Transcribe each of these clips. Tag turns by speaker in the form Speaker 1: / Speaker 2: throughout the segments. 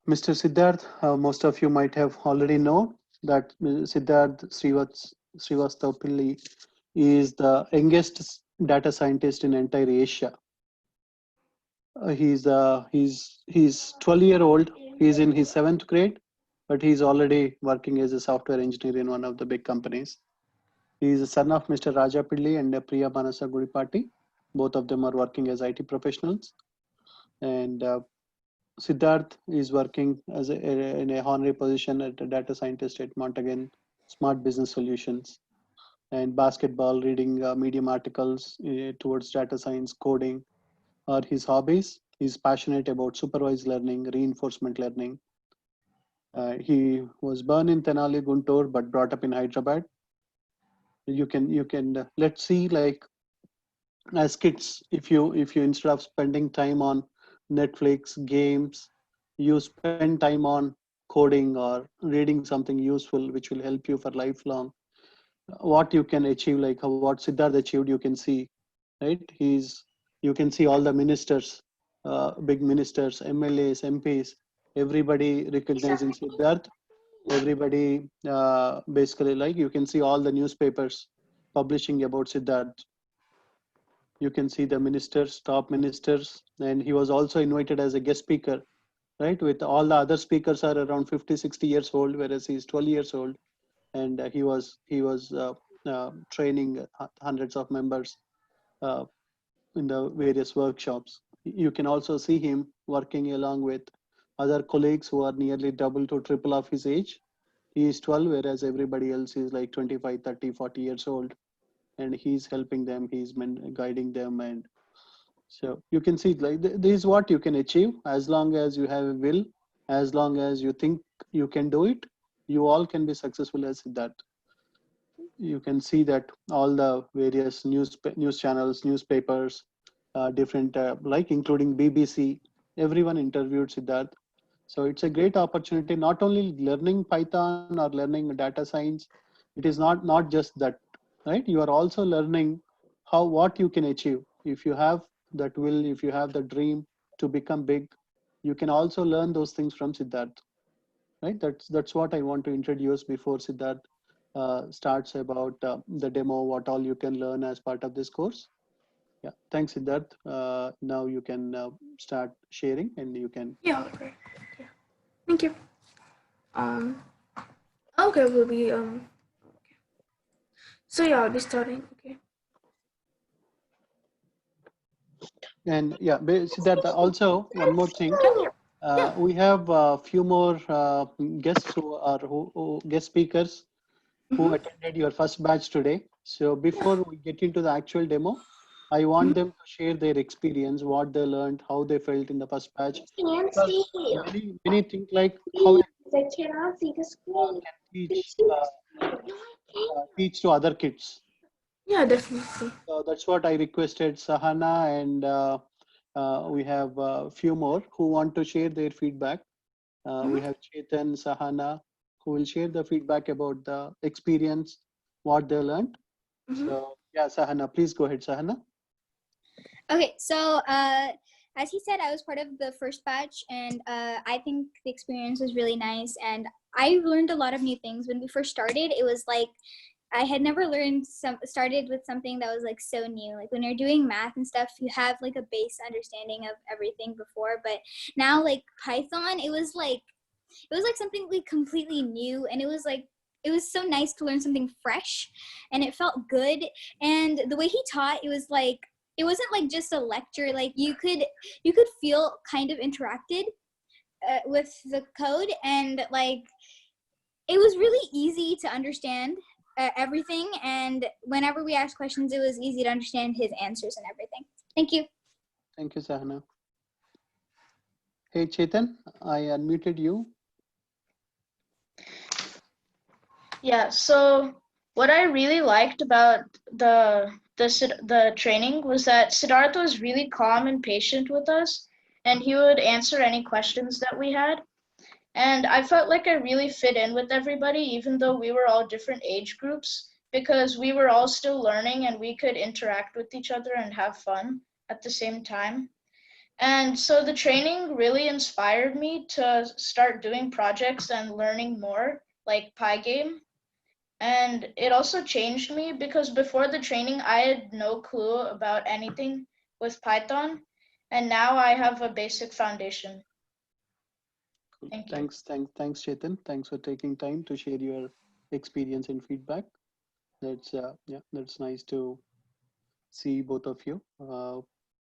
Speaker 1: Mr. Siddharth, most of you might have already know that Siddharth Srivastava is the youngest data scientist in entire Asia. He's 12-year old. He's in his 7th grade, but he's already working as a software engineer in one of the big companies. He is the son of Mr. Rajapilli and Priya Manasa Gudipati. Both of them are working as IT professionals. And Siddharth is working as in a honorary position at a data scientist at Montagan Smart Business Solutions. And basketball, reading medium articles towards data science, coding are his hobbies. He's passionate about supervised learning, reinforcement learning. He was born in Tenali, Guntur, but brought up in Hyderabad. You can let's see, like, as kids, if you instead of spending time on Netflix games, you spend time on coding or reading something useful which will help you for lifelong, what you can achieve, like what Siddharth achieved, you can see, right? You can see all the ministers, big ministers, MLAs, MPs, everybody recognizing Siddharth. Everybody, basically, like, you can see all the newspapers publishing about Siddharth. You can see the ministers, top ministers, and he was also invited as a guest speaker, right? With all the other speakers are around 50, 60 years old, whereas he's 12 years old. And he was training hundreds of members uh, in the various workshops. You can also see him working along with other colleagues who are nearly double to triple of his age. He is 12, whereas everybody else is like 25, 30, 40 years old. And he's helping them, he's guiding them. And so you can see, like, this is what you can achieve as long as you have a will, as long as you think you can do it. You all can be successful as that. You can see that all the various news channels, newspapers, different, like including BBC, everyone interviewed Siddharth. So it's a great opportunity, not only learning Python or learning data science. It is not just that, right? You are also learning what you can achieve. If you have that will, if you have the dream to become big, you can also learn those things from Siddharth, right? That's what I want to introduce before Siddharth starts about the demo, what all you can learn as part of this course. Yeah, thanks, Siddharth. Now you can start sharing, and you can.
Speaker 2: Yeah, great. Yeah, thank you. Okay, we'll be okay. So yeah, I'll be starting. Okay.
Speaker 1: And yeah, Siddharth, also one more thing. We have a few more guests who guest speakers who attended your first batch today. So before we get into the actual demo, I want them to share their experience, what they learned, how they felt in the first batch. Because many think like how
Speaker 2: I cannot see the screen.
Speaker 1: can teach to other kids.
Speaker 2: Yeah, definitely.
Speaker 1: So that's what I requested Sahana, and we have a few more who want to share their feedback. We have Chetan, Sahana, who will share the feedback about the experience, what they learned. So yeah, Sahana, please go ahead, Sahana.
Speaker 3: Okay, so as he said, I was part of the first batch, and I think the experience was really nice, and I learned a lot of new things. When we first started, it was like I had never started with something that was like so new. Like when you're doing math and stuff, you have like a base understanding of everything before, but now like Python, it was like something like completely new, and it was so nice to learn something fresh, and it felt good. And the way he taught, it wasn't like just a lecture. Like you could feel kind of interacted with the code, and like it was really easy to understand everything. And whenever we asked questions, it was easy to understand his answers and everything. Thank you.
Speaker 1: Thank you, Sahana. Hey, Chetan, I unmuted you.
Speaker 4: Yeah, so what I really liked about the training was that Siddharth was really calm and patient with us, and he would answer any questions that we had. And I felt like I really fit in with everybody, even though we were all different age groups, because we were all still learning and we could interact with each other and have fun at the same time. And so the training really inspired me to start doing projects and learning more, like Pygame. And it also changed me because before the training, I had no clue about anything with Python. And now I have a basic foundation.
Speaker 1: Cool.
Speaker 4: Thank you.
Speaker 1: Thanks, Chetan. Thanks for taking time to share your experience and feedback. That's nice to see both of you.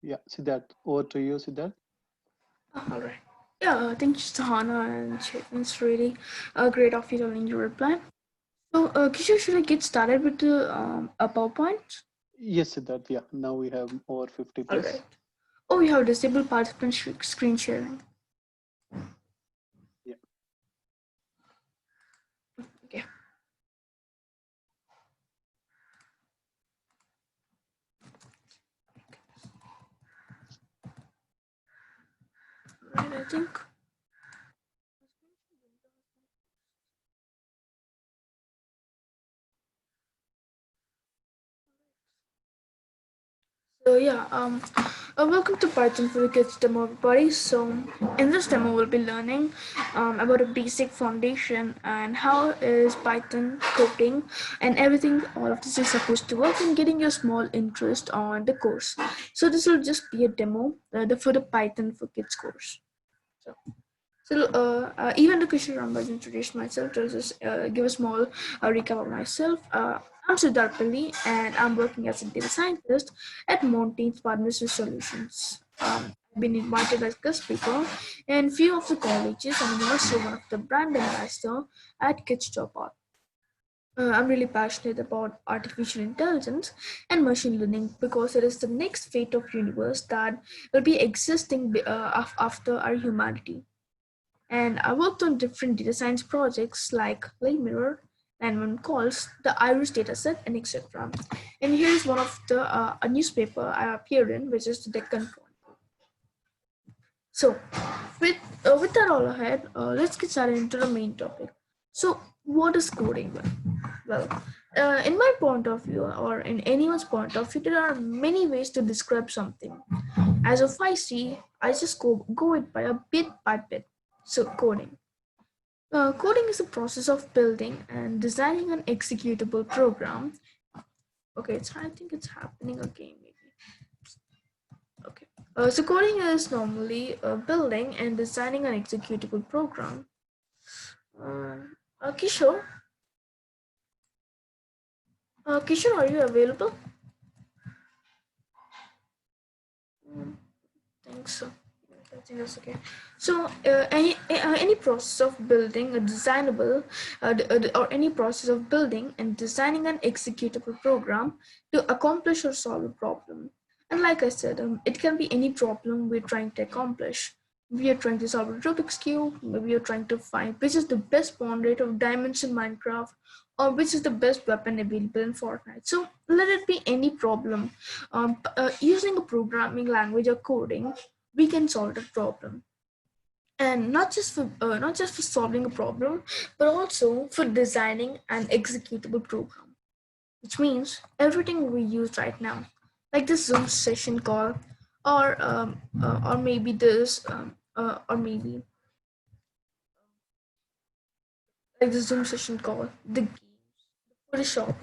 Speaker 1: Yeah, Siddharth, over to you, Siddharth.
Speaker 2: All right. Yeah, thank you, Sahana and Chetan. It's really great of you telling your reply. So, Kishore, should I get started with the a PowerPoint?
Speaker 1: Yes, Siddharth. Yeah, now we have over 50
Speaker 2: All right.
Speaker 1: plus.
Speaker 2: Oh, we have disabled participant screen sharing.
Speaker 1: Yeah.
Speaker 2: Okay. Right, I think. So yeah, welcome to Python for the Kids demo, everybody. So in this demo, we'll be learning about a basic foundation and how is Python coding and everything. All of this is supposed to work and getting your small interest on the course. So this will just be a demo for the Python for Kids course. Even the Krishna Rambaj introduced myself to just give a small recap of myself. I'm Siddharth and I'm working as a data scientist at Montaigne's Partnership Solutions. I've been invited as guest speaker in few of the colleges and I'm also one of the brand ambassador at Kids Job Art. I'm really passionate about artificial intelligence and machine learning because it is the next fate of universe that will be existing after our humanity. And I worked on different data science projects like Light Mirror, 911 calls, the Iris dataset, and etc. And here's one of the a newspaper I appeared in, which is the Deccan Chronicle. So, with that all ahead, let's get started into the main topic. So, what is coding? Well, in my point of view, or in anyone's point of view, there are many ways to describe something. As of I see, I just go it by a bit by bit. So, coding. Coding is a process of building and designing an executable program. Okay, I think it's happening again, maybe. Okay. So coding is normally building and designing an executable program. Kishore, Kishore, are you available? Think so. I think that's okay. So, any process of building a designable, or any process of building and designing an executable program to accomplish or solve a problem. And like I said, it can be any problem we're trying to accomplish. We are trying to solve a Rubik's cube. Maybe you're trying to find which is the best spawn rate of diamonds in Minecraft, or which is the best weapon available in Fortnite. So let it be any problem. Using a programming language or coding, we can solve the problem, and not just for solving a problem, but also for designing an executable program, which means everything we use right now, like this Zoom session call, or maybe this or maybe like the Zoom session call, the games, Photoshop,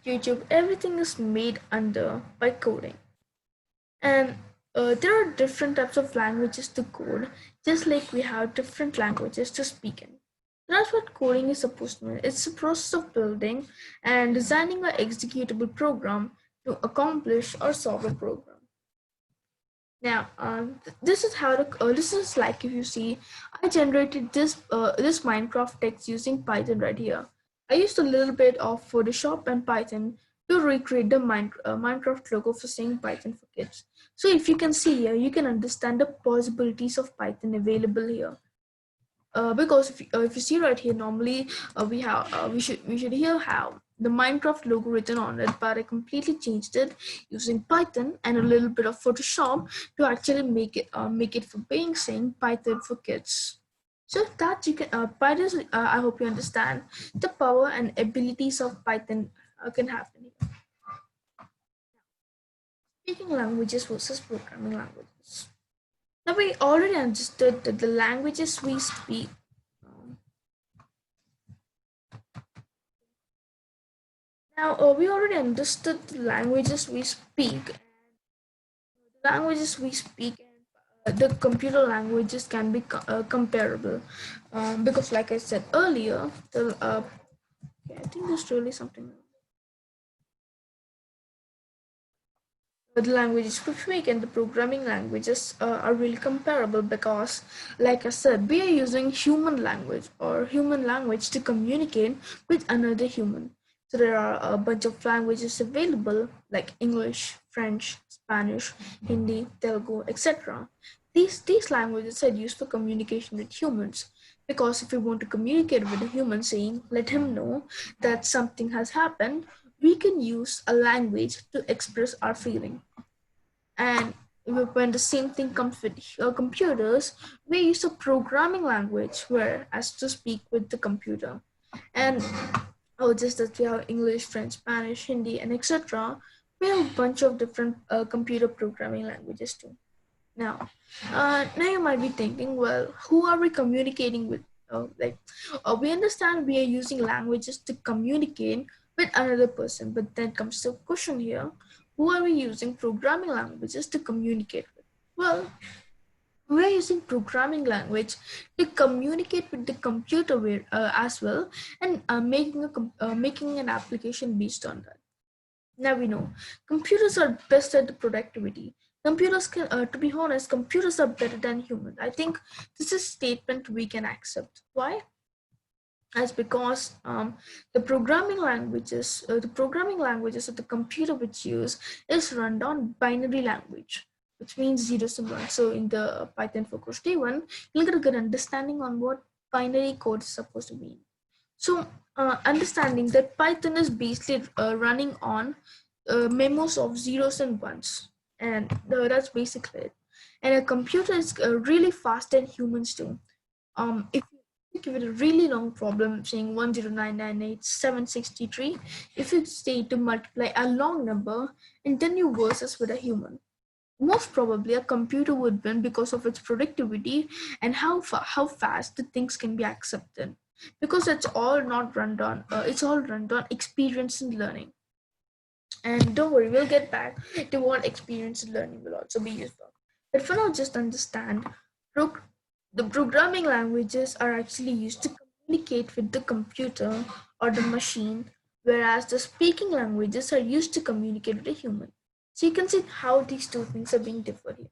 Speaker 2: YouTube, everything is made under by coding. And there are different types of languages to code, just like we have different languages to speak in. That's what coding is supposed to mean. It's a process of building and designing an executable program to accomplish or solve a program. Now, this is how this is like if you see, I generated this Minecraft text using Python right here. I used a little bit of Photoshop and Python to recreate the Minecraft logo for saying Python for kids. So if you can see here, you can understand the possibilities of Python available here. Because if you see right here, normally we should here have the Minecraft logo written on it, but I completely changed it using Python and a little bit of Photoshop to actually make it for being saying Python for kids. So that you can Python. I hope you understand the power and abilities of Python can happen here. Speaking languages versus programming languages. Now we already understood that the languages we speak. Now we already understood the languages we speak. The languages we speak and the computer languages can be comparable, because, like I said earlier, okay, I think there's really something. The languages we speak and the programming languages are really comparable because, like I said, we are using human language or human language to communicate with another human. So there are a bunch of languages available like English, French, Spanish, Hindi, Telugu, etc. These languages are used for communication with humans, because if we want to communicate with a human, saying let him know that something has happened, we can use a language to express our feeling. And when the same thing comes with computers, we use a programming language where as to speak with the computer. And just that we have English, French, Spanish, Hindi, and etc. We have a bunch of different computer programming languages too. Now you might be thinking, well, who are we communicating with? We understand we are using languages to communicate with another person, but then comes the question here: who are we using programming languages to communicate with? Well, we are using programming language to communicate with the computer as well, and making an application based on that. Now we know computers are best at the productivity. Computers can, to be honest, computers are better than humans. I think this is a statement we can accept. Why? As because the programming languages of the computer which use is run on binary language, which means zeros and ones. So in the Python for course day one, you'll get a good understanding on what binary code is supposed to mean. So understanding that Python is basically running on memos of zeros and ones, and that's basically it. And a computer is really fast than humans too. If you give it a really long problem saying 10998,763, if you say to multiply a long number and then you versus with a human, most probably a computer would win because of its productivity and how fast the things can be accepted, because it's all not run on it's all run on experience and learning. And don't worry, we'll get back to what experience and learning will also be useful. But for now, just understand the programming languages are actually used to communicate with the computer or the machine, whereas the speaking languages are used to communicate with a human. So you can see how these two things are being different here.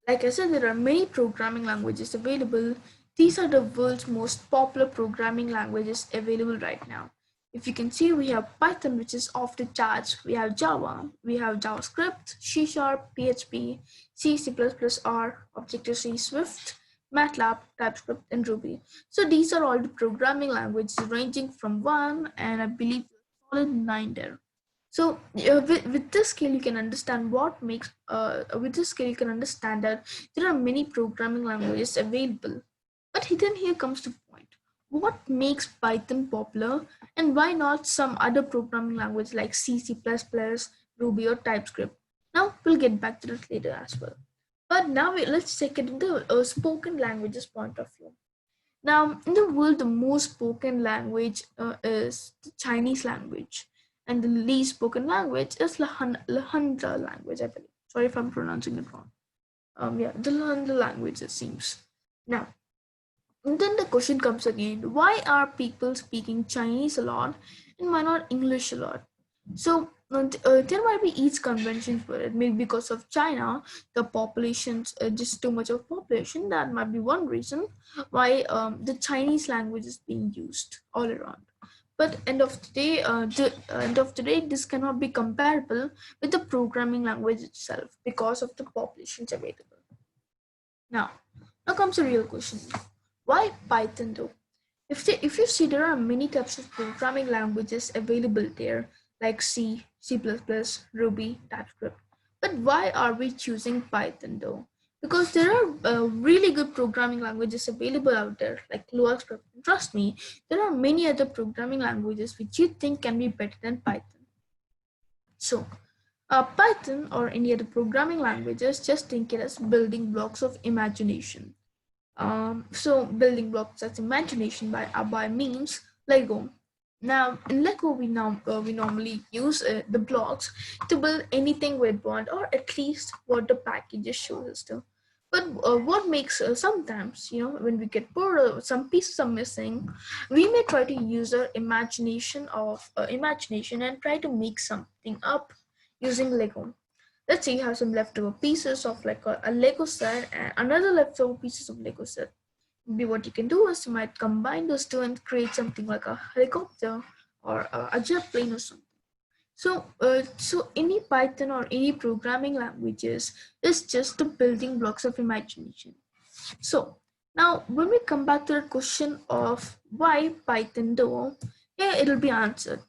Speaker 2: Like I said, there are many programming languages available. These are the world's most popular programming languages available right now. If you can see, we have Python, which is off the charts. We have Java, we have JavaScript, C Sharp, PHP, C, C++, R, Objective-C, Swift, MATLAB, TypeScript, and Ruby. So these are all the programming languages ranging from 1 and I believe solid 9 there. So with this skill, you can understand with this skill, you can understand that there are many programming languages available. But then here comes the point. What makes Python popular, and why not some other programming language like C, C++, Ruby, or TypeScript? Now, we'll get back to that later as well. But now let's take it into a spoken languages point of view. Now, in the world, the most spoken language is the Chinese language, and the least spoken language is Lahanda language, I believe. Sorry if I'm pronouncing it wrong. Yeah, the Lahanda language, it seems. Now, and then the question comes again: why are people speaking Chinese a lot, and why not English a lot? So there might be each convention for it. Maybe because of China, the population's just too much of population. That might be one reason why the Chinese language is being used all around. But end of the day, this cannot be comparable with the programming language itself because of the populations available. Now, now comes the real question: why Python though? If you see, there are many types of programming languages available there, like C, C++, Ruby, TypeScript. But why are we choosing Python though? Because there are really good programming languages available out there, like Lua script. Trust me, there are many other programming languages which you think can be better than Python. So, Python or any other programming languages, just think it as building blocks of imagination. So building blocks as imagination by means Lego. Now in Lego we normally use the blocks to build anything we want, or at least what the packages shows us to. But what makes sometimes, when we get bored or some pieces are missing, we may try to use our imagination and try to make something up using Lego. Let's say you have some leftover pieces of like a Lego set and another leftover pieces of Lego set. Maybe what you can do is you might combine those two and create something like a helicopter or a jet plane or something. So any Python or any programming languages is just the building blocks of imagination. So now when we come back to the question of why Python though, yeah, it'll be answered.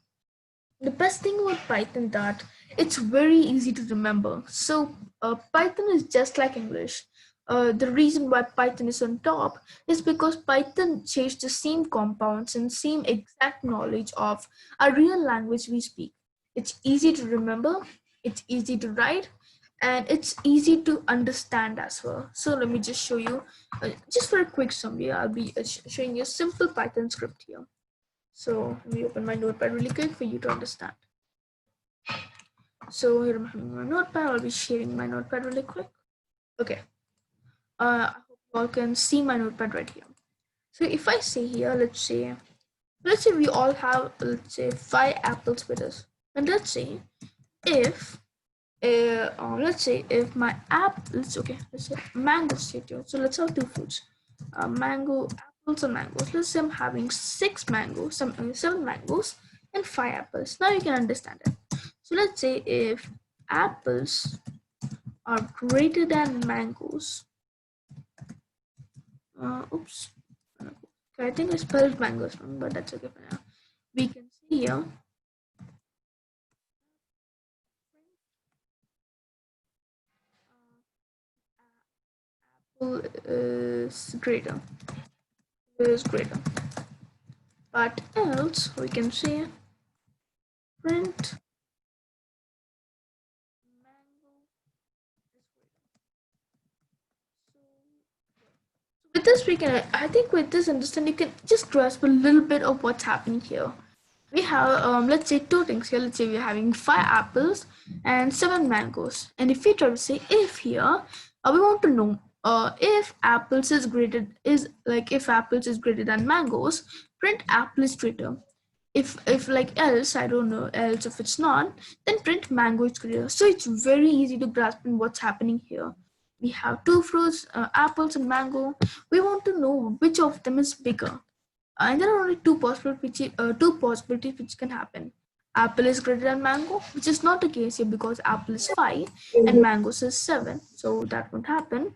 Speaker 2: The best thing about Python that it's very easy to remember. So Python is just like English. The reason why Python is on top is because Python shares the same compounds and same exact knowledge of a real language we speak. It's easy to remember, it's easy to write, and it's easy to understand as well. So let me just show you, just for a quick summary, I'll be showing you a simple Python script here. So let me open my notepad really quick for you to understand. So here I'm having my notepad. I'll be sharing my notepad really quick. Okay. I hope you all can see my notepad right here. So if I say here, let's say we all have, let's say 5 apples with us. And let's say if my let's say mango state here. So let's have 2 fruits, mango, apples and mangoes. Let's say I'm having 6 mangoes, 7 mangoes and 5 apples. Now you can understand it. So let's say if apples are greater than mangoes, oops, okay, I think I spelled mangoes wrong, but that's okay for now. We can see here apple is greater, but else we can say print mango is greater. With this we can, I think with this understanding you can just grasp a little bit of what's happening here. We have let's say 2 things here. Let's say we're having 5 apples and 7 mangoes, and if we try to say if here, we want to know if apples is greater than mangoes, print apple is greater. If like else, I don't know, else if it's not, then print mango is greater. So it's very easy to grasp in what's happening here. We have 2 fruits, apples and mango. We want to know which of them is bigger. And there are only two possibilities which can happen. Apple is greater than mango, which is not the case here because apple is 5 and mangoes is 7. So that won't happen.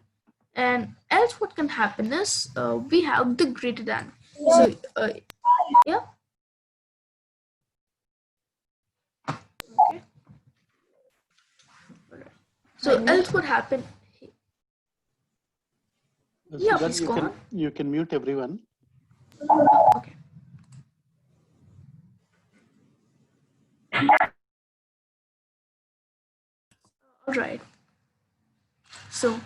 Speaker 2: And else what can happen is we have the greater than. So yeah. Okay. So else what happened? Yeah, please go on.
Speaker 1: You can mute everyone.
Speaker 2: Okay. All right. So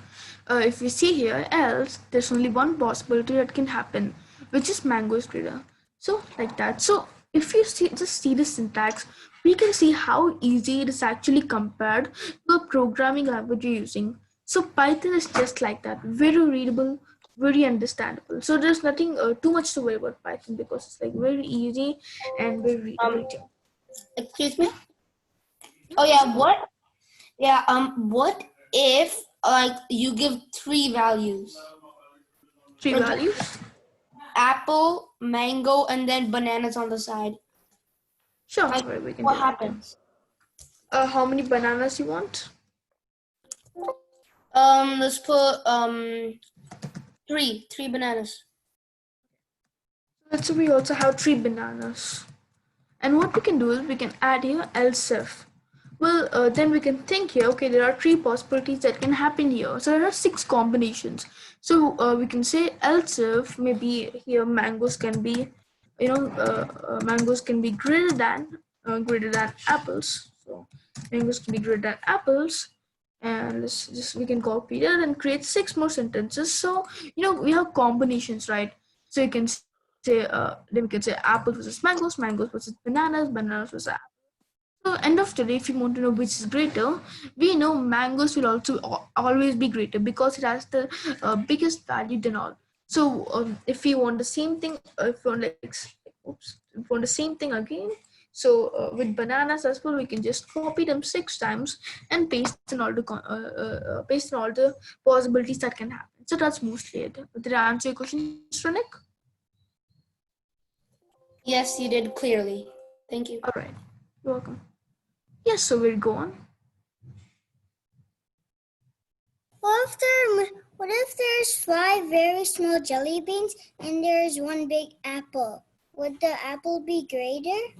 Speaker 2: if we see here, else there's only one possibility that can happen, which is mango is greater. So like that. So if you just see the syntax, we can see how easy it is actually compared to a programming language you're using. So Python is just like that, very readable, very understandable. So there's nothing too much to worry about Python because it's like very easy and very readable.
Speaker 5: Excuse me. Oh yeah, what? Yeah. What if like you give 3 values?
Speaker 2: 3 values?
Speaker 5: Apple, mango, and then bananas on the side.
Speaker 2: Sure.
Speaker 5: Like,
Speaker 2: Right, we can
Speaker 5: what
Speaker 2: do
Speaker 5: happens?
Speaker 2: That. How many bananas you want?
Speaker 5: Let's put 3 bananas.
Speaker 2: Let's say we also have 3 bananas. And what we can do is we can add here else if. Well, then we can think here, okay, there are 3 possibilities that can happen here. So there are 6 combinations. So we can say else if maybe here mangoes can be, mangoes can be greater than apples. So mangoes can be greater than apples. And we can copy that and create 6 more sentences. So we have combinations, right? So you can say then we can say apples versus mangoes versus bananas versus apples. So end of the day, if you want to know which is greater, we know mangoes will also always be greater because it has the biggest value than all. So if you want the same thing, if you want if you want the same thing again, so with bananas as well, we can just copy them 6 times and paste in all the possibilities that can happen. So that's mostly it. Did I answer your question, Sranik?
Speaker 5: Yes, you did clearly. Thank you.
Speaker 2: All right, you're welcome. Yes, so we'll go on.
Speaker 6: What if there's 5 very small jelly beans and there's 1 big apple? Would the apple be greater?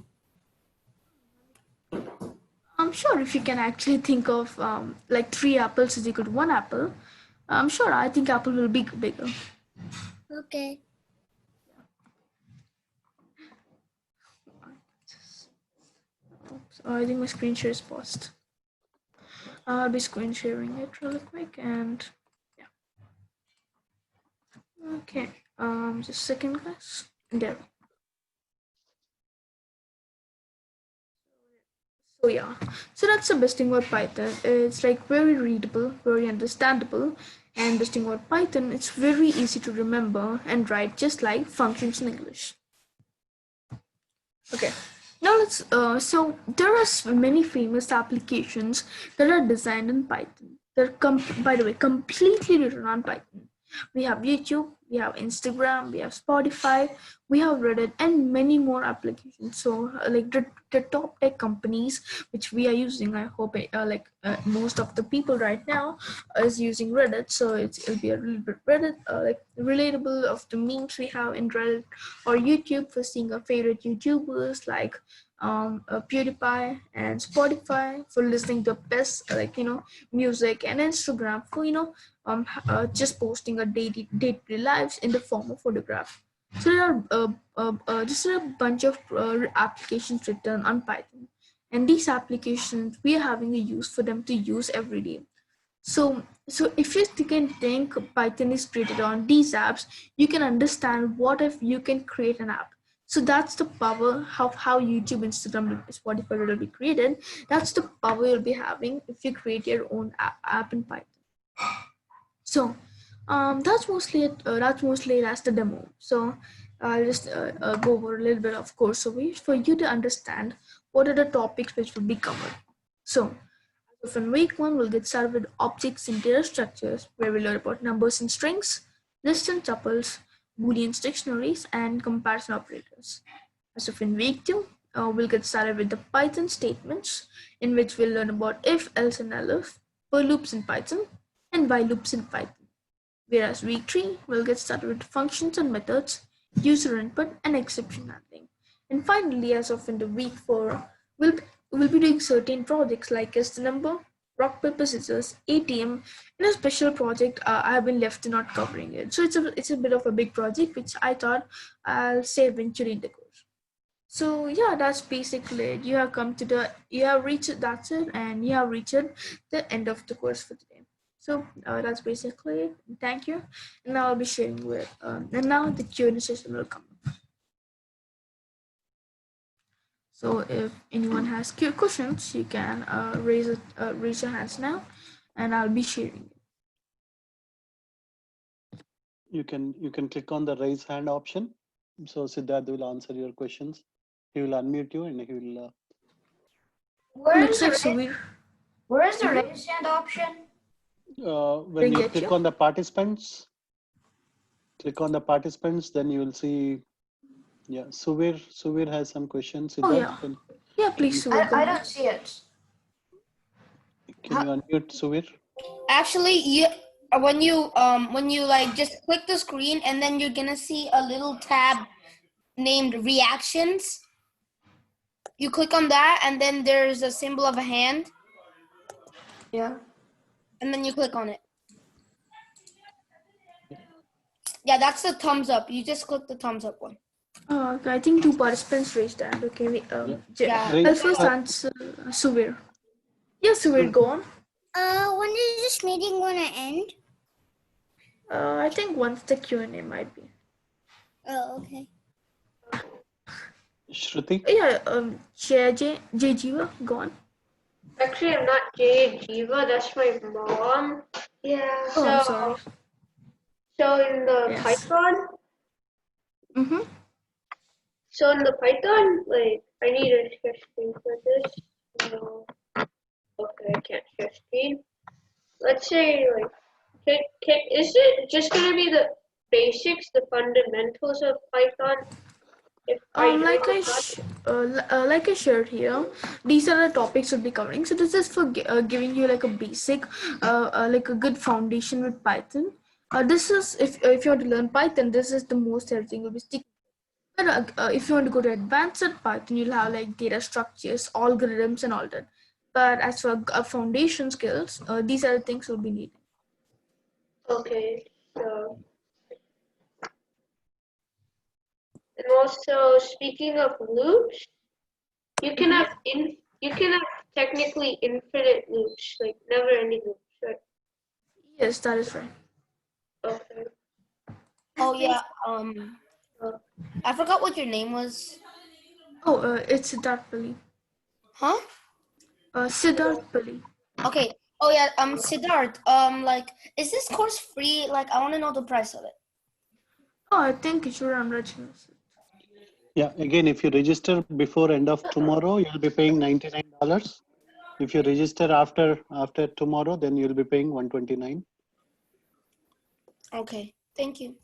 Speaker 2: I'm sure if you can actually think of like 3 apples is equal to 1 apple, I'm sure I think apple will be bigger.
Speaker 6: Okay.
Speaker 2: Oops, I think my screen share is paused. I'll be screen sharing it really quick and yeah. Okay, just a second, guys. There. So yeah, so that's the best thing about Python. It's like very readable, very understandable, and best thing about Python, it's very easy to remember and write, just like functions in English. Okay, now let's. So there are many famous applications that are designed in Python. They're by the way completely written on Python. We have YouTube, we have Instagram, we have Spotify, we have Reddit, and many more applications. So like the top tech companies which we are using, I hope most of the people right now is using Reddit. So it'll be a little bit Reddit like relatable of the memes we have in Reddit, or YouTube for seeing our favorite YouTubers like PewDiePie, and Spotify for listening to best music, and Instagram for just posting a day-to-day lives in the form of photograph. So there are just a bunch of applications written on Python, and these applications we are having a use for them to use every day. So if you can think Python is created on these apps, you can understand what if you can create an app. So that's the power of how YouTube, Instagram, Spotify will be created. That's the power you'll be having if you create your own app in Python. So that's mostly it. That's the demo. So I'll just go over a little bit of course overview for you to understand what are the topics which will be covered. So in week 1, we'll get started with objects and data structures, where we learn about numbers and strings, lists and tuples, Boolean dictionaries, and comparison operators. As of in week 2, we'll get started with the Python statements, in which we'll learn about if, else, and elif, for loops in Python, and while loops in Python. Whereas week 3, we'll get started with functions and methods, user input, and exception handling. And finally, as of in the week 4, we'll be doing certain projects like guess the number, rock, paper, scissors, ATM, and a special project I have been left not covering it. So it's a bit of a big project, which I thought I'll say eventually in the course. So yeah, that's basically it. You have reached the end of the course for today. So that's basically it. Thank you. And now I'll be sharing with, and now the Q&A session will come. So if anyone has questions, you can raise your hands now, and I'll be sharing it.
Speaker 1: You can click on the raise hand option. So Siddharth will answer your questions. He will unmute you and he will.
Speaker 5: Where is the raise hand option?
Speaker 1: When you click on the participants, then you will see. Yeah, Suvir has some questions.
Speaker 2: Siddharth, yeah, please. Suvir,
Speaker 5: I don't see it.
Speaker 1: Can you unmute Suvir?
Speaker 5: Actually, when you like just click the screen, and then you're gonna see a little tab named reactions. You click on that, and then there's a symbol of a hand.
Speaker 2: Yeah.
Speaker 5: And then you click on it. Yeah, that's the thumbs up. You just click the thumbs up one.
Speaker 2: I think 2 participants raised hand. Okay, I'll first answer. Suvir. Yes, Suvir, go on.
Speaker 6: When is this meeting gonna end?
Speaker 2: I think once the Q&A might be.
Speaker 6: Oh, okay.
Speaker 1: Shruti?
Speaker 2: Yeah, J Jiva, go on.
Speaker 7: Actually, I'm not Jay Jiva. That's my mom. Yeah.
Speaker 2: Oh, I'm sorry.
Speaker 7: So in the
Speaker 2: Yes.
Speaker 7: Python,
Speaker 2: Mm-hmm.
Speaker 7: so in the Python, like I need a share screen for this. No. Okay, I can't share screen. Let's say like, is it just gonna be the basics, the fundamentals of Python? If I know
Speaker 2: Like I shared here, these are the topics we'll be covering. So this is for giving you like a basic, like a good foundation with Python. This is if you want to learn Python, this is the most everything will be sticking. But if you want to go to advanced Python, you'll have like data structures, algorithms, and all that. But as for foundation skills, these are the things we'll be needing.
Speaker 7: okay, so and also speaking of loops, you can have technically infinite loops, like never ending loops, right?
Speaker 2: Yes, that is right.
Speaker 7: Okay.
Speaker 5: Oh yeah.
Speaker 7: Uh,
Speaker 5: I forgot what your name was.
Speaker 2: Oh, it's Siddharth Pali.
Speaker 5: Huh?
Speaker 2: Siddharth Pali.
Speaker 5: Okay. Oh yeah. Siddharth. Like, is this course free? Like, I want to know the price of it.
Speaker 2: Oh, I think it's around Rajnish.
Speaker 1: Yeah, again, if you register before end of tomorrow, you'll be paying $99. If you register after tomorrow, then you'll be paying $129.
Speaker 5: Okay. Thank you.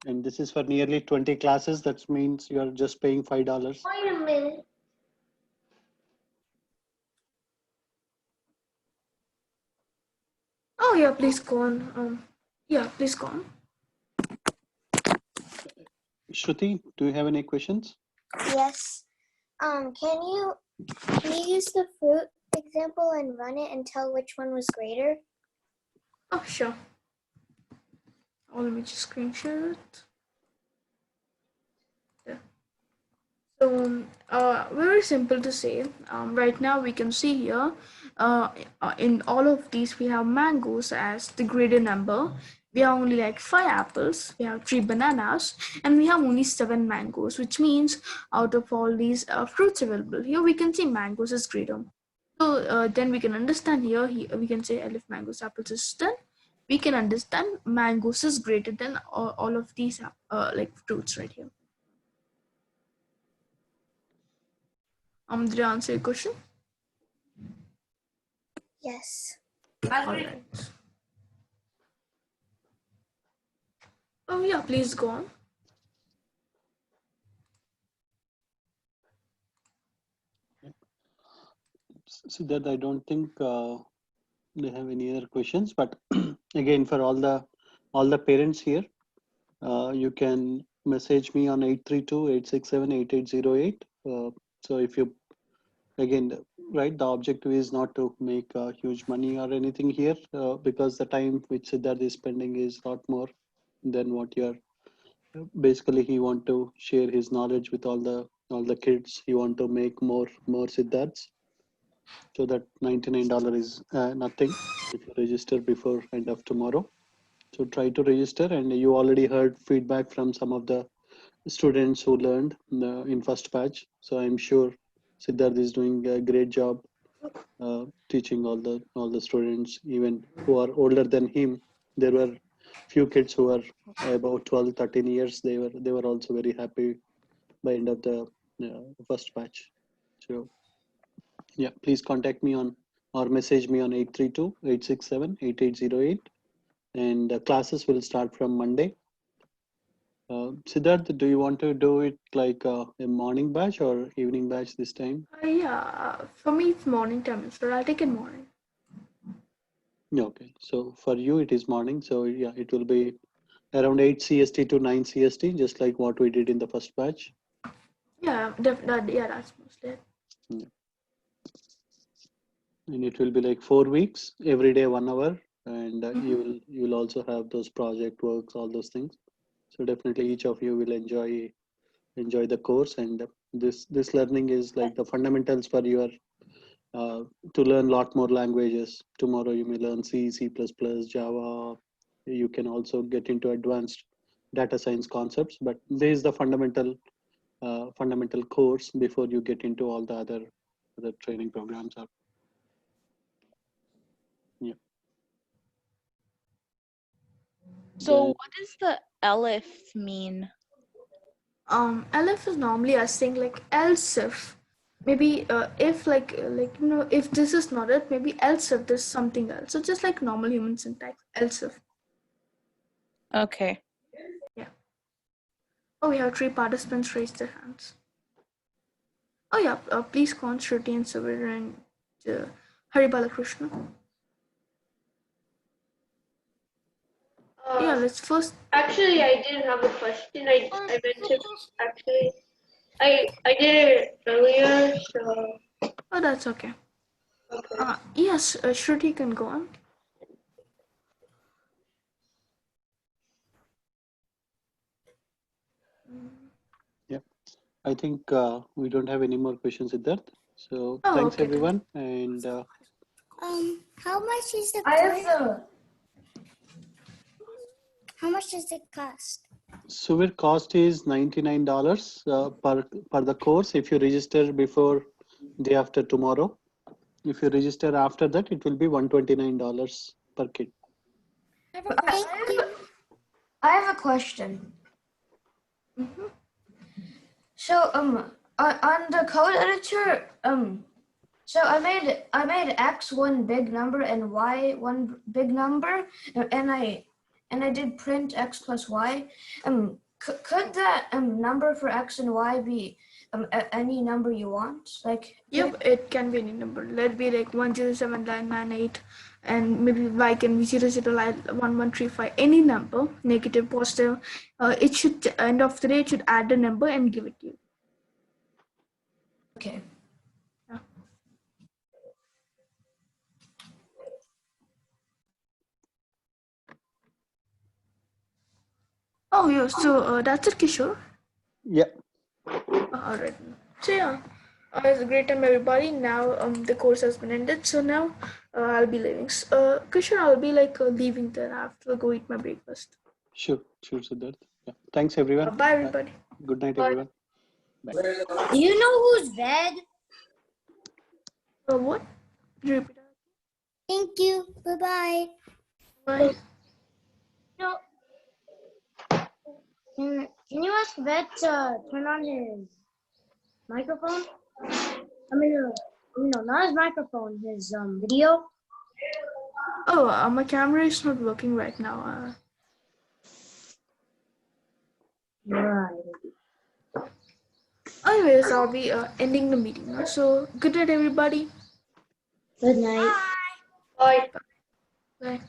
Speaker 1: And this is for nearly 20 classes. That means you're just paying $5.
Speaker 7: wait a minute.
Speaker 2: Oh yeah, please go on. Yeah, please go on.
Speaker 1: Shruti, do you have any questions?
Speaker 6: Yes. Can you use the fruit example and run it and tell which one was greater?
Speaker 2: Oh sure. Oh, let me just screen share it. Yeah. So very simple to say. Right now we can see here, in all of these we have mangoes as the greater number. We have only like 5 apples, we have 3 bananas, and we have only 7 mangoes, which means out of all these fruits available here, we can see mangoes is greater. So then we can understand here, we can say if mangoes, apples is 10, we can understand mangoes is greater than all of these like fruits right here. Did I answer your question?
Speaker 6: Yes.
Speaker 2: All right. Oh yeah, please go on.
Speaker 1: Siddharth, I don't think they have any other questions, but again, for all the parents here, you can message me on 832-867-8808. So if you, again, right, the objective is not to make huge money or anything here, because the time which Siddharth is spending is a lot more than what you're, basically he want to share his knowledge with all the kids. He want to make more Siddharths. So that $99 is nothing if you register before end of tomorrow. So try to register, and you already heard feedback from some of the students who learned in first batch. So I'm sure Siddharth is doing a great job teaching all the students, even who are older than him. There were few kids who were about 12, 13 years. They were also very happy by end of the first batch. So yeah, please contact me on or message me on 832-867-8808, and the classes will start from Monday. Siddharth, do you want to do it like a morning batch or evening batch this time?
Speaker 2: Yeah, for me it's morning time, so I'll take it morning.
Speaker 1: Okay, so for you it is morning. So yeah, it will be around 8 CST to 9 CST, just like what we did in the first batch.
Speaker 2: Yeah, definitely. Yeah, that's mostly it.
Speaker 1: Yeah. And it will be like 4 weeks, every day 1 hour, and you will also have those project works, all those things. So definitely each of you will enjoy the course, and This learning is like the fundamentals for your to learn a lot more languages. Tomorrow you may learn C, C++, Java. You can also get into advanced data science concepts, but this is the fundamental course before you get into all the other training programs. Yeah.
Speaker 8: So what does the elif mean?
Speaker 2: Elif is normally us saying like else if. Maybe if if this is not it, maybe else if there's something else. So just like normal human syntax, else if.
Speaker 8: Okay.
Speaker 2: Yeah. Oh, we have 3 participants raised their hands. Oh yeah, please call Shruti and Savir and Hari Balakrishna. Yeah, let's first.
Speaker 7: Actually, I didn't have a question. I meant to actually. I did it earlier, so.
Speaker 2: Oh, that's okay.
Speaker 7: Okay.
Speaker 2: Yes, Shruti can go on.
Speaker 1: Yeah, I think we don't have any more questions with that. So
Speaker 2: Oh,
Speaker 1: thanks
Speaker 2: okay,
Speaker 1: everyone, and
Speaker 6: How much is the
Speaker 5: I
Speaker 6: course?
Speaker 5: have
Speaker 6: How much does it cost?
Speaker 1: Suvir cost is $99 per the course if you register before day after tomorrow. If you register after that, it will be $129 per kid.
Speaker 5: I have a question. So on the code editor so I made x one big number and y one big number, and I did print x plus y. Could that number for x and y be any number you want? Like
Speaker 2: Yep, it can be any number. Let it be like 10798, and maybe y can be 001135. Any number, negative, positive. It should end of the day. It should add a number and give it to you.
Speaker 5: Okay.
Speaker 2: Yeah. Oh yeah. So that's it, Kishore.
Speaker 1: Yeah.
Speaker 2: All right. So yeah, it was a great time, everybody. Now the course has been ended. So now I'll be leaving. Kishore, I'll be like leaving. Then I have to go eat my breakfast.
Speaker 1: Sure, Siddharth. Yeah. Thanks everyone.
Speaker 2: Bye, everybody.
Speaker 1: Good night,
Speaker 7: Bye.
Speaker 1: everyone. Bye.
Speaker 3: Do you know who's Ved?
Speaker 2: What? Could you repeat that?
Speaker 6: Thank you. Bye-bye.
Speaker 2: Bye.
Speaker 3: No. Can you ask Ved to turn on his microphone? Not his microphone, his video.
Speaker 2: Oh, my camera is not working right now.
Speaker 3: Right.
Speaker 2: Anyways, I'll be ending the meeting now. So good night, everybody.
Speaker 3: Good night.
Speaker 7: Bye.
Speaker 2: Bye.